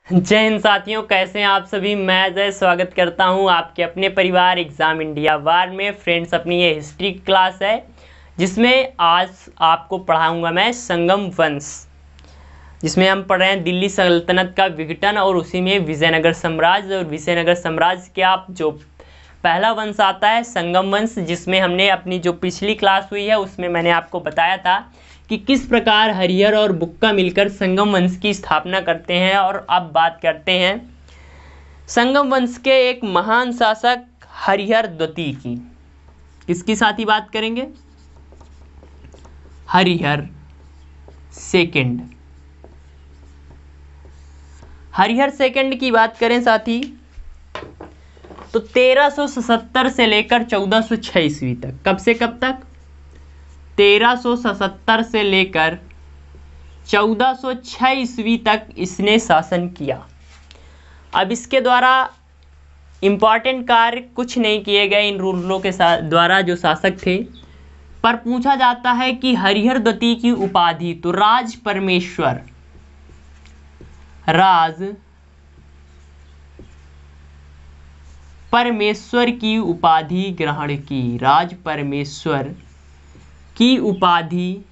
जय हिंद साथियों, कैसे हैं आप सभी। मैं अजय स्वागत करता हूं आपके अपने परिवार एग्ज़ाम इंडिया वार में। फ्रेंड्स, अपनी ये हिस्ट्री क्लास है जिसमें आज आपको पढ़ाऊंगा मैं संगम वंश, जिसमें हम पढ़ रहे हैं दिल्ली सल्तनत का विघटन और उसी में विजयनगर साम्राज्य। और विजयनगर साम्राज्य के आप जो पहला वंश आता है संगम वंश, जिसमें हमने अपनी जो पिछली क्लास हुई है उसमें मैंने आपको बताया था कि किस प्रकार हरिहर और बुक्का मिलकर संगम वंश की स्थापना करते हैं। और अब बात करते हैं संगम वंश के एक महान शासक हरिहर द्वितीय की। किसकी साथ ही बात करेंगे? हरिहर सेकंड। हरिहर सेकंड की बात करें साथी तो 1377 से लेकर 1406 ईस्वी तक। कब से कब तक? 1377 से लेकर 1406 ईस्वी तक इसने शासन किया। अब इसके द्वारा इम्पॉर्टेंट कार्य कुछ नहीं किए गए इन रूलरों के द्वारा जो शासक थे, पर पूछा जाता है कि हरिहर द्वितीय की उपाधि तो राज परमेश्वर, राज परमेश्वर की उपाधि ग्रहण की। राज परमेश्वर की उपाधि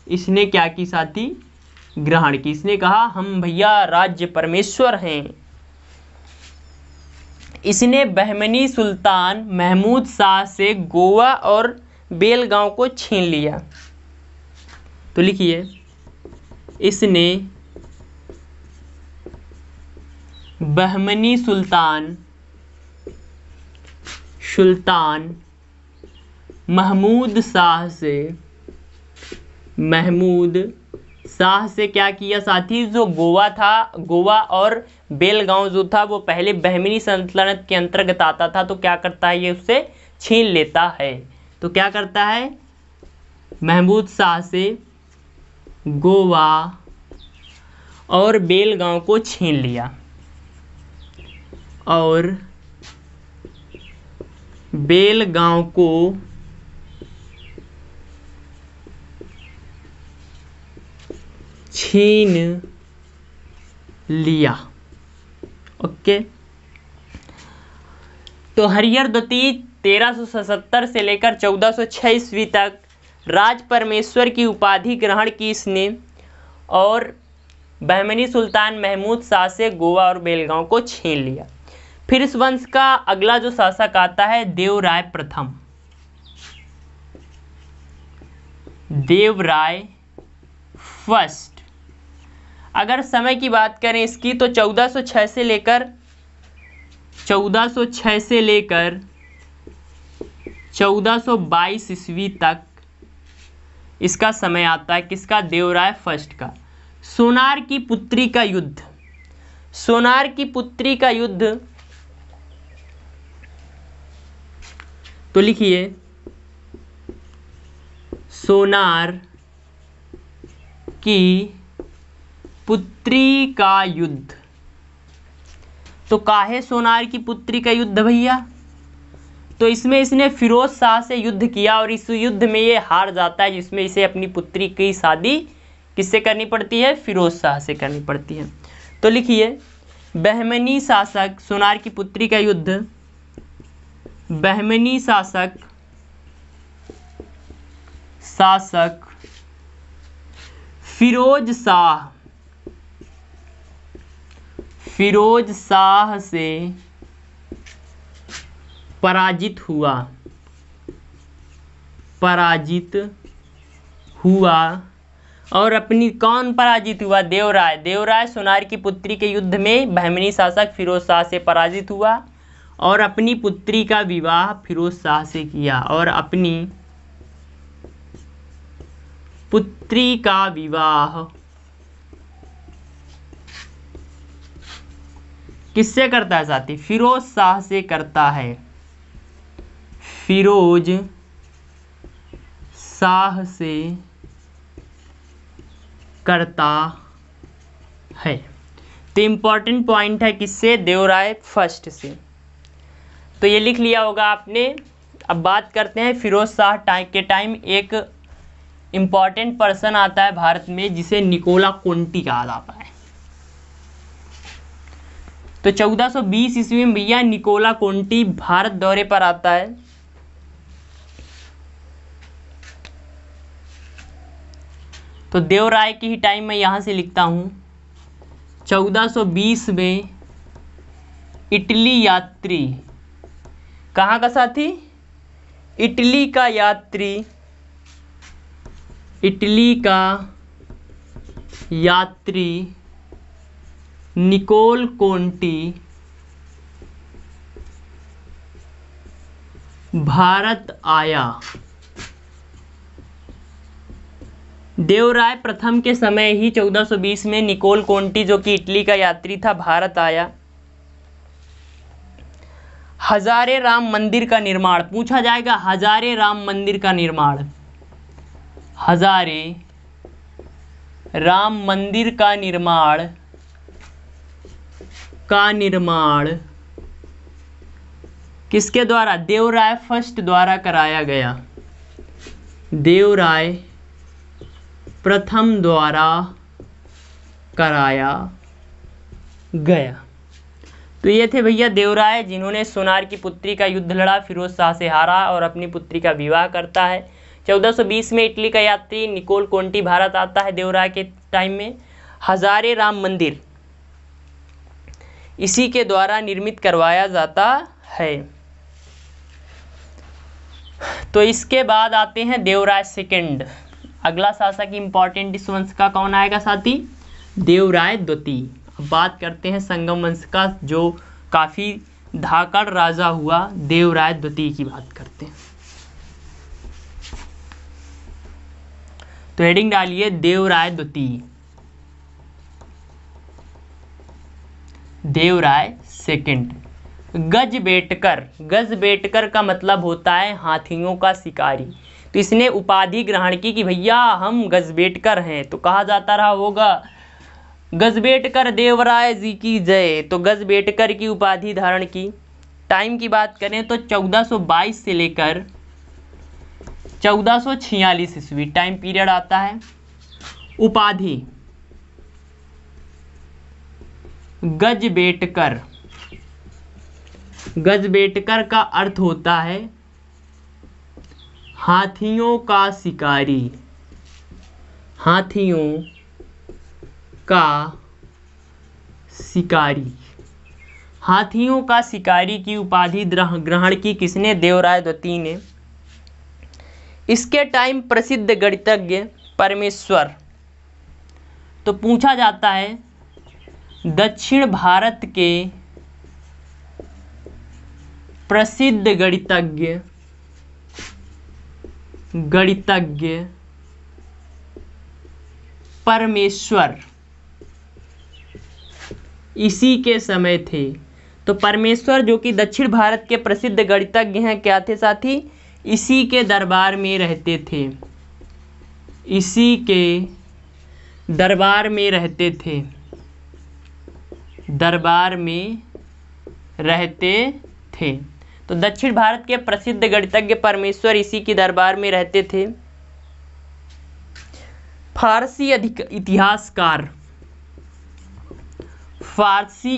इसने क्या की साथी? ग्रहण की। इसने कहा हम भैया राज्य परमेश्वर हैं। इसने बहमनी सुल्तान महमूद शाह से गोवा और बेलगांव को छीन लिया। तो लिखिए, इसने बहमनी सुल्तान महमूद शाह से क्या किया साथी? जो गोवा था, गोवा और बेलगांव जो था वो पहले बहमनी सल्तनत के अंतर्गत आता था, तो क्या करता है ये उससे छीन लेता है। तो क्या करता है? महमूद शाह से गोवा और बेलगांव को छीन लिया और बेलगांव को छीन लिया। ओके, तो हरिहर द्वितीय 1377 से लेकर 1406 ईस्वी तक राज परमेश्वर की उपाधि ग्रहण की इसने, और बहमनी सुल्तान महमूद शाह से गोवा और बेलगांव को छीन लिया। फिर इस वंश का अगला जो शासक आता है देवराय प्रथम। देवराय फर्स्ट। अगर समय की बात करें इसकी तो 1406 से लेकर 1422 ईस्वी तक इसका समय आता है। किसका? देवराय फर्स्ट का। सोनार की पुत्री का युद्ध। सोनार की पुत्री का युद्ध तो लिखिए, सोनार की पुत्री का युद्ध। तो काहे सोनार की पुत्री का युद्ध भैया? तो इसमें इसने फिरोज शाह से युद्ध किया और इस युद्ध में ये हार जाता है, जिसमें इसे अपनी पुत्री की शादी किससे करनी पड़ती है? फिरोज शाह से करनी पड़ती है। तो लिखिए, बहमनी शासक सोनार की पुत्री का युद्ध। बहमनी शासक फिरोज शाह से पराजित हुआ और अपनी कौन पराजित हुआ? देवराय सोनार की पुत्री के युद्ध में बहमनी शासक फिरोज शाह से पराजित हुआ और अपनी पुत्री का विवाह फिरोज शाह से किया। और अपनी पुत्री का विवाह किससे करता है साथी? फिरोज शाह से करता है। फिरोज शाह से करता है। तो इंपॉर्टेंट पॉइंट है किससे? देवराय फर्स्ट से। तो ये लिख लिया होगा आपने। अब बात करते हैं फिरोज शाह के टाइम एक इम्पॉर्टेंट पर्सन आता है भारत में जिसे निकोला कोंटी कहा जाता है। तो 1420 ईस्वी में भैया निकोला कोंटी भारत दौरे पर आता है। तो देवराय की ही टाइम मैं यहाँ से लिखता हूँ। 1420 में इटली यात्री, कहाँ का साथी? इटली का यात्री, इटली का यात्री निकोल कोंटी भारत आया। देवराय प्रथम के समय ही 1420 में निकोल कोंटी जो कि इटली का यात्री था भारत आया। हजारे राम मंदिर का निर्माण पूछा जाएगा। हजारे राम मंदिर का निर्माण, हजारे राम मंदिर का निर्माण किसके द्वारा? देवराय फर्स्ट द्वारा कराया गया। देवराय प्रथम द्वारा कराया गया। तो ये थे भैया देवराय, जिन्होंने सोनार की पुत्री का युद्ध लड़ा, फिरोज शाह से हारा और अपनी पुत्री का विवाह करता है। 1420 में इटली का यात्री निकोल कोंटी भारत आता है देवराय के टाइम में। हजारे राम मंदिर इसी के द्वारा निर्मित करवाया जाता है। तो इसके बाद आते हैं देवराय सेकंड। अगला शासक इंपॉर्टेंट इस वंश का कौन आएगा साथी? देवराय द्वितीय। अब बात करते हैं संगम वंश का, जो काफ़ी धाकड़ राजा हुआ, देवराय द्वितीय की बात करते हैं। तो हेडिंग डालिए देवराय द्वितीय। देवराय सेकंड। गजबेटकर, गजबेटकर का मतलब होता है हाथियों का शिकारी। तो इसने उपाधि ग्रहण की कि भैया हम गजबेटकर हैं, तो कहा जाता रहा होगा गजबेटकर देवराय जी की जय। तो गजबेटकर की उपाधि धारण की। टाइम की बात करें तो 1422 से लेकर 1446 ईस्वी टाइम पीरियड आता है। उपाधि गजबेटकर, गजबेटकर का अर्थ होता है हाथियों का शिकारी। हाथियों का शिकारी। हाथियों का शिकारी की उपाधि ग्रहण की किसने? देवराय द्वितीय ने। इसके टाइम प्रसिद्ध गणितज्ञ परमेश्वर। तो पूछा जाता है दक्षिण भारत के प्रसिद्ध गणितज्ञ परमेश्वर इसी के समय थे। तो परमेश्वर जो कि दक्षिण भारत के प्रसिद्ध गणितज्ञ हैं, क्या थे साथी? इसी के दरबार में रहते थे। इसी के दरबार में रहते थे। दरबार में रहते थे। तो दक्षिण भारत के प्रसिद्ध गणितज्ञ परमेश्वर इसी के दरबार में रहते थे। फारसी इतिहासकार, फारसी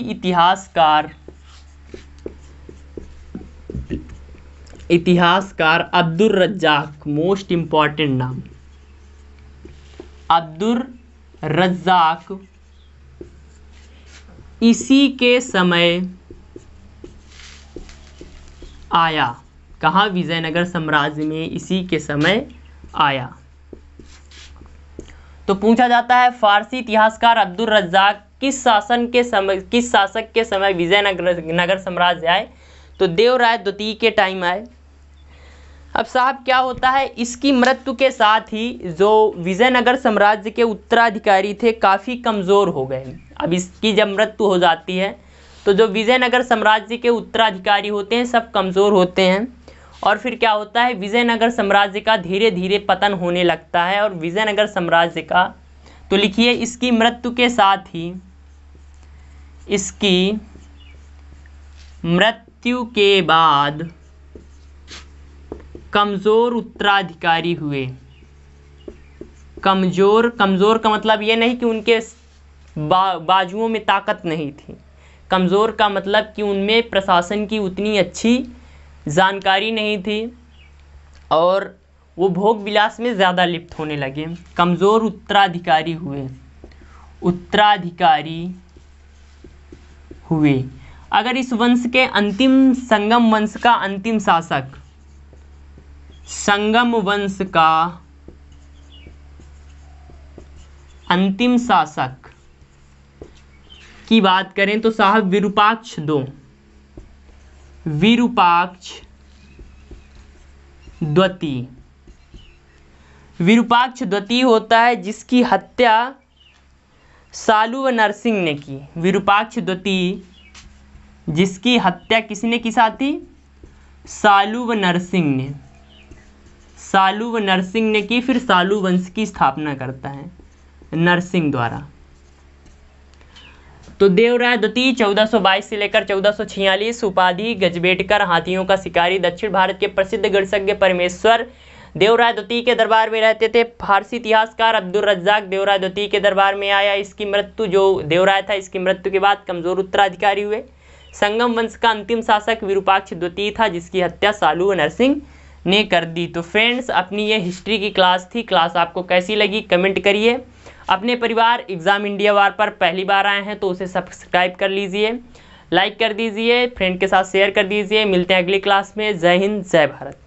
इतिहासकार अब्दुल रज्जाक, मोस्ट इंपॉर्टेंट नाम, अब्दुल रज्जाक इसी के समय आया। कहाँ? विजयनगर साम्राज्य में इसी के समय आया। तो पूछा जाता है फारसी इतिहासकार अब्दुल रज्जाक किस शासक के समय विजयनगर साम्राज्य आए? तो देवराय द्वितीय के टाइम आए। अब साहब क्या होता है, इसकी मृत्यु के साथ ही जो विजयनगर साम्राज्य के उत्तराधिकारी थे काफ़ी कमज़ोर हो गए। अब इसकी जब मृत्यु हो जाती है तो जो विजयनगर साम्राज्य के उत्तराधिकारी होते हैं सब कमज़ोर होते हैं, और फिर क्या होता है विजयनगर साम्राज्य का धीरे धीरे पतन होने लगता है। और विजयनगर साम्राज्य का, तो लिखिए इसकी मृत्यु के साथ ही, इसकी मृत्यु के बाद कमज़ोर उत्तराधिकारी हुए। कमज़ोर का मतलब ये नहीं कि उनके बाजुओं में ताकत नहीं थी। कमज़ोर का मतलब कि उनमें प्रशासन की उतनी अच्छी जानकारी नहीं थी और वो भोग विलास में ज़्यादा लिप्त होने लगे। कमज़ोर उत्तराधिकारी हुए। अगर इस वंश के अंतिम संगम वंश का अंतिम शासक, संगम वंश का अंतिम शासक की बात करें तो साहब विरूपाक्ष द्वितीय होता है, जिसकी हत्या सालू व नरसिंह ने की। विरूपाक्ष द्वितीय जिसकी हत्या किसने की साथी? सालू व नरसिंह ने की। फिर सालू वंश की स्थापना करता है नरसिंह द्वारा। तो देवराय द्वितीय 1422 से लेकर 1446, उपाधि गजबेटकर, हाथियों का शिकारी, दक्षिण भारत के प्रसिद्ध गणितज्ञ परमेश्वर देवराय द्वितीय के दरबार में रहते थे। फारसी इतिहासकार अब्दुल रज्जाक देवराय द्वितीय के दरबार में आया। इसकी मृत्यु, जो देवराय था, इसकी मृत्यु के बाद कमजोर उत्तराधिकारी हुए। संगम वंश का अंतिम शासक विरूपाक्ष द्वितीय था, जिसकी हत्या सालू व नरसिंह ने कर दी। तो फ्रेंड्स, अपनी ये हिस्ट्री की क्लास थी। क्लास आपको कैसी लगी कमेंट करिए। अपने परिवार एग्जाम इंडिया वार पर पहली बार आए हैं तो उसे सब्सक्राइब कर लीजिए, लाइक कर दीजिए, फ्रेंड के साथ शेयर कर दीजिए। मिलते हैं अगली क्लास में। जय हिंद, जय भारत।